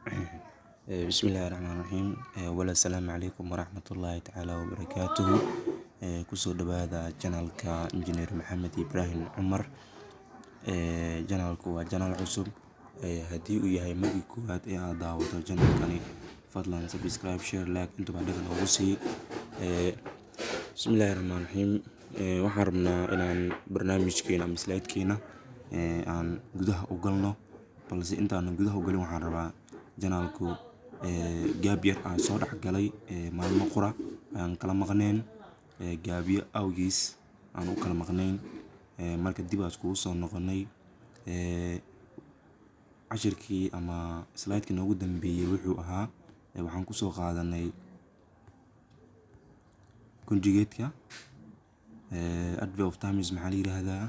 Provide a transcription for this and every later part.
بسم الله الرحمن الرحيم ولا السلام عليكم ورحمة الله تعالى وبركاته كسو دبادة جنالك انجينير محمد إبراهيم عمر جنالك وجنال عصب هدي وياهي مدي كوهاد داوة جنال كاني فضلا سبسكرايب شير لايك انتو بعدك نوغسي بسم الله الرحمن الرحيم وحرمنا إلان برنامج كينا مسلايد كينا aan gudaha u galno balse intaan gudaha u galin waxaan rabaa janaalku gaab yar aan soo dhex galay maalmo qura aan kala maqnayn gaabyo awgiis aan u kala maqnayn marka dib aan iskugu soo noqonay cashirkii ama slide-kii noogu dambeeyay wuxuu ahaa waxaan kusoo qaadanay conjugate-ka adverb of times maxaa la yiraahdaa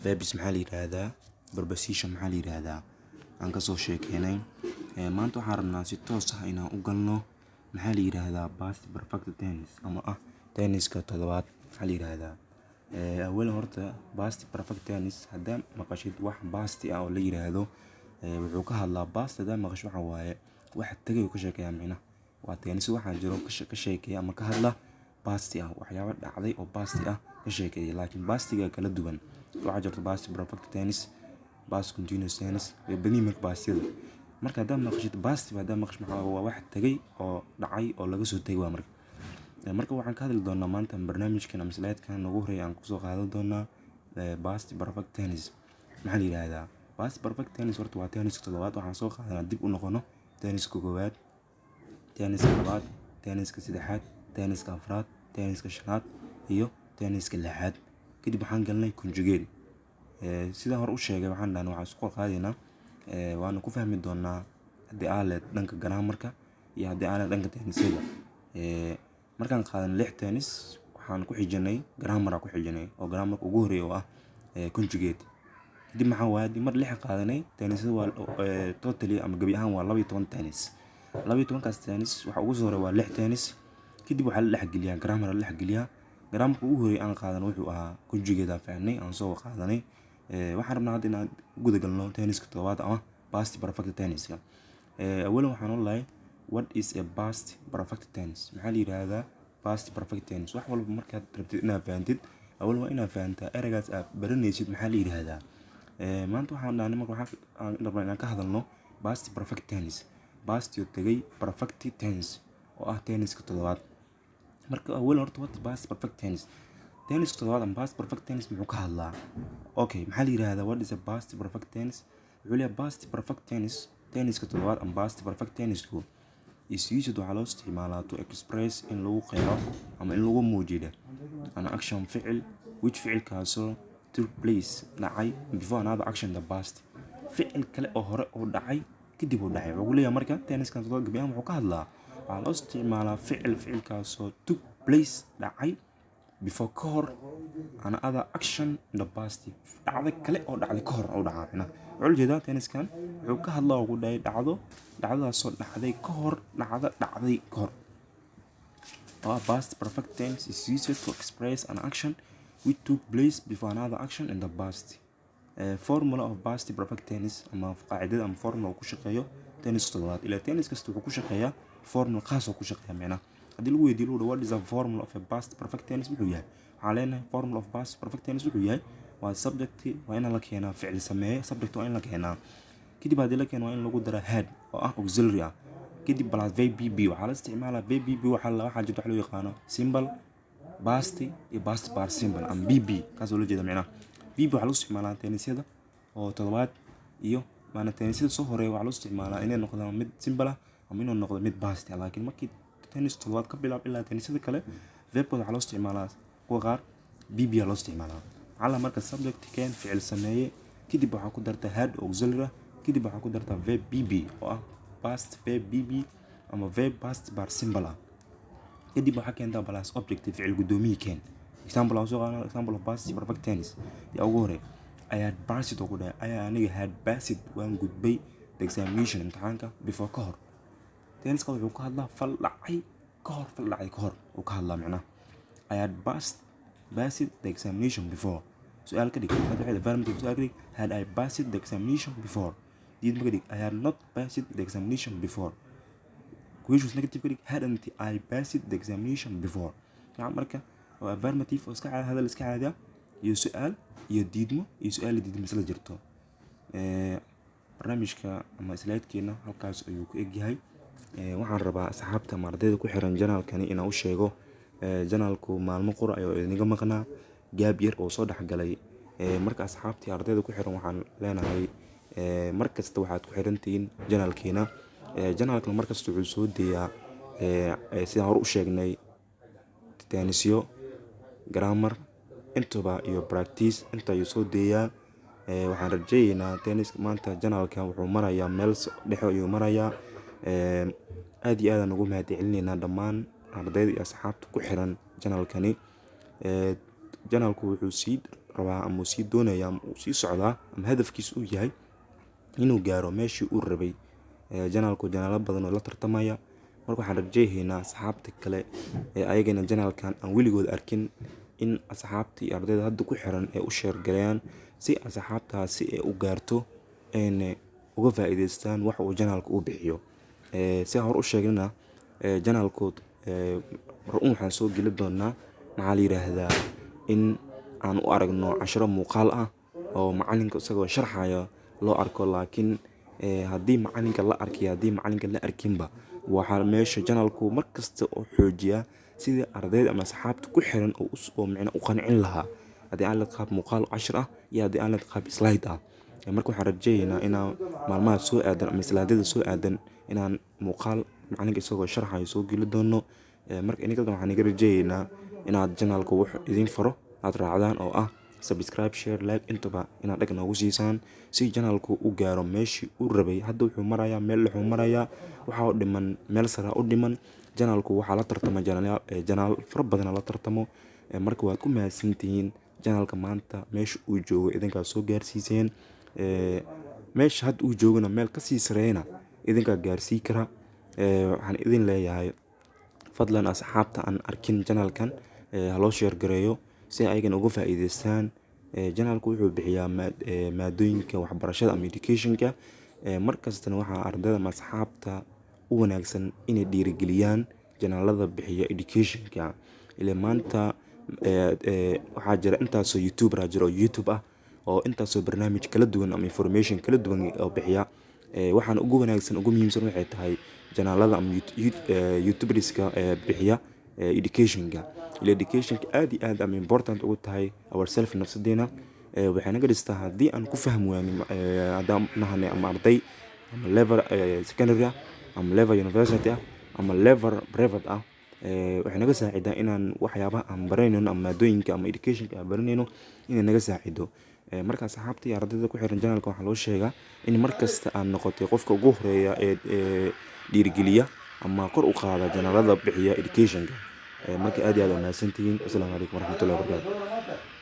verbs maxaa la yiraahdaa preposition maxaa la yiraahdaa aan ka soo sheekeynay maanta waxaan rabnaa si toos ah inaan u galno maxaa la yiraahdaa past perfect tense ama tenniska toddobaad maxaa la yiraahdaa awal horta past perfect tense haddii maqashid wax past ah oo la yiraahdo wuxuu ka hadlaa past haddii maqasho waxa waaye wax tagay ka sheekeeya macna waa tennis waxa jiro ka sheekeeya ama ka hadla past ah waxyaabo dhacday oo past ah ka sheekeeya laakiin pastiga kala duwan waxaa jirta past perfect tense past continuous tense iyo badii pastida marka haddii maqashid past haddii maqash waa wax tagay oo dhacay oo laga soo tagay waa marka waxaan ka hadli doonaa maanta barnaamijkan ama slide-kan ugu horeeya aan kusoo qaadan doonaa past perfect tense maxaa la yiraahdaa past perfect tense horta waa tenniska toddobaad waxaan soo qaadanaa dib u noqono tenniska koowaad tenniska labaad tenniska saddexaad tenniska afraad tenniska shanaad iyo tenniska lixaad kadib waxaan galnay conjugate sidaan hore u sheegay waxaan dhahnay waxaan isku qaadaynaa waana ku fahmi doonaa haddii aaleed dhanka grammarka iyo haddii aaleed dhanka tennisyada markaan qaadanay 6 tennis waxaan ku xijinay grammar ku xijinay oo grammarka ugu horeeya oo ah conjugate kadib maxaa waaye mar 6 qaadanay tennisyada waa totally ama gabi ahaan waa 12 tennis 12 kaas tennis waxa ugu soo horeeya waa 6 tennis kadib waxaa la dhex geliyaa grammar la dhex geliyaa grammarka ugu horeeya aan qaadanay wuxuu ahaa conjugate aan fahnay aan soo qaadanay waxaan rabnaa hadda inaan guda galno tenniska toddobaad ama past perfect tenniska awalan waxaan leeyahay what is a past perfect tense maxaa la yiraahdaa past perfect tense wax walba markaad rabtid inaad fahantid awal waa inaad fahantaa eraygaas aad baranaysid maxaa la yiraahdaa maanta waxaan dhahnay marka waxaan rabnaa inaan ka hadalno past perfect tense past iyo tagay perfect tense oo ah tenniska toddobaad marka awal horta what past perfect tense tenniska toddobaad ama past perfect tense muxuu ka hadlaa okay maxaa la yiraahdaa what is a past perfect tense wuxuu leeyahay past perfect tense tenniska toddobaad ama past perfect tennisku is used waxaa loo isticmaalaa to express in lagu qeexo ama in lagu muujiyo an action ficil which ficilkaasoo took place dhacay before another action the past ficil kale oo hore oo dhacay kadib uu dhacay wuxuu leeyahay marka tenniskan toddobaad gabi ahaan wuxuu ka hadlaa waxaa loo isticmaalaa ficilkaasoo took place dhacay before ka hor another action in the past dhacdo kale oo dhacday ka hor oo dhacayna wuxuu jeedaa tenniskan wuxuu ka hadlaa ugu dhaay dhacdadaasoo dhacday ka hor dhacday ka hor past perfect tense is used to express an action which took place before another action in the past formula of past perfect tense ama qaacidada ama formula uu ku shaqeeyo tennis toddobaad ilaa tennis kasta wuxuu ku shaqeeyaa formula khaas oo ku shaqeeya macnaha haddii lagu weydiiyo what is a formula of a past perfect tense wuxuu yahay waxaan leenahay formula of past perfect tense wuxuu yahay waa subject waa in la keenaa ficil sameeye subject waa in la keenaa kadib haddii la keeno waa in lagu dara had oo ah auxiliary ah kadib plus verb waxaa la isticmaalaa verb waxaa jirta wax loo yaqaano simple past iyo past participle ama bb kaasoo la jeeda macnaha bb waxaa loo isticmaalaa tennisyada oo toddobaad iyo maana tennisyada soo horeeya waxaa loo isticmaalaa inay noqdaan mid simple ah ama inuu noqdo mid past ah laakiin markii tennis toddobaad ka bilaab ilaa tennisyada kale verbkooda waxaa loo isticmaalaa kuwa qaar bb loo isticmaalaa cala marka subject keen ficil sameeye kadib waxaa ku darta had auxiliary kadib waxaa ku darta verb bb oo ah past verb bb ama verb past participle ah kadib waxaa keentaa plus object ficil gudoomiye keen example aan soo qaadano example of past perfect tense yaa ugu hore I had passed oo ku dhahay ayaa aniga had passed waan gudbay the examination imtixaanka before ka hor tenniska wuxuu ka hadlaa fal dhacay ka hor uu ka hadlaa macnaha I had passed the examination before سؤال كده كده فتح affirmative سؤال كده had I passed the examination before diidmo ka dhig. I had not passed the examination before. Questions negative ka dhig. Hadn't I passed the examination before. marka waa affirmative oo iska hadal iska caadi ah iyo su'aal iyo diidmo iyo su'aal diidmo isla jirto. barnaamijka ama slide-keena halkaas ayuu ku egyahay. waxaan rabaa asxaabta ardayda ku xiran janaalkani inaan u sheego janaalku maalmo qura ayuu idinga maqnaa gaab yar oo soo dhaxgalay. marka asxaabtii ardayda ku xiran waxaan leenahay markasta waxaad ku xirantihiin janaalkeena. janaalkan markasta wuxuu soo deeyaa sidaan hore u sheegnay tennisyo, grammar intuba iyo practice inta ayuu soo deeyaa. waxaan rajaynaynaa tenniska maanta janaalkan wuxuu marayaa meel dhexe ayuu marayaa. aad iyo aad ugu mahadcelinaynaa dhammaan ardayda iyo asxaabta ku xiran janaalkani. janaalku wuxuu sii rabaa ama sii doonayaa ama sii socdaa ama hadafkiisu uu yahay inuu gaaro meeshii uu rabay. janaalku janaalo badan oo la tartamaya. marka waxaan rajaynaynaa asxaabta kale ayagana janaalkan aan weligood arkin in asxaabta iyo ardayda hadda ku xiran ay u share gareeyaan si asxaabtaasi ay u gaarto uga faa'iideystaan wax uu janaalku u bixiyo. si aan hore u sheegnana janaalkood waxaan soo geli doonaa maxaa la yiraahdaa in aan u aragno casharo muuqaal ah oo macalinka isagoo sharxayo loo arko. laakiin haddii macalinka la arkay haddii macalinka la arkinba waxaa meesha janaalku markasta oo xoojiyaa sidii ardayda ama asxaabta ku xiran oo micna u qancin lahaa haddii aan la qaab muuqaal cashir ah iyo haddii aan la qaab slide ah. marka waxaan rajaynaynaa inaan maalmaha soo aadan ama slidada soo aadan inaan muuqaal macalinka isagoo sharxayo soo geli doono. marka ininkana waxaan iga rajaynaynaa inaad janaalku wax idin faro aad raacdaan oo ah subscribe, share, like intuba inaad dhag noogu siisaan si janaalku u gaaro meeshii uu rabay. hadda wuxuu marayaa meel wuxuu marayaa waxaa u dhiman meel sare u dhiman. janaalku waxaa la tartama janaal fara badan la tartamo. marka waad ku mahadsantihiin janaalka maanta meesha uu joogo idinkaa soo gaarsiiseen. meesha hadda uu joogana meel kasii sareeyna idinkaa gaarsii kara. waxaan idin leeyahay fadlan asxaabta aan arkin janaalkan haloo share gareeyo si ayagana uga faa'iideystaan. janaalku wuxuu bixiyaa maadooyinka waxbarashada ama educationka. markastana waxaa ardayda ama asxaabta u wanaagsan inay dhiirigeliyaan janaalada bixiya educationka. ilaa maanta waxaa jira intaasoo youtuber jira oo YouTube ah oo intaasoo barnaamij kala duwan ama information kala duwan oo bixiya. waxaan ugu wanaagsan ugu muhiimsan waxay tahay janaalada ama youtuberska bixiya educationka. educationka aad iyo aad ama important ugu tahay ourself nafsadeena. waxay naga dhistaa haddii aan ku fahmi waynin haddaan nahanay ama arday ama level secondary ama level university ama level private waxay naga saacidaa inaan waxyaabaha aan baranayno ama maadooyinka ama educationka aan baranayno inay naga saacido. marka asxaabta iyo ardayda ku xiran janaalka waxaa loo sheegaa in markasta aan noqotay qofka ugu horeeya ee dhiirigeliya ama kor u qaada janaalada bixiya educationka. marka aad iyo aad u mahadsantihiin. assalaamu calaykum waraxmatullahi wabarakaatu.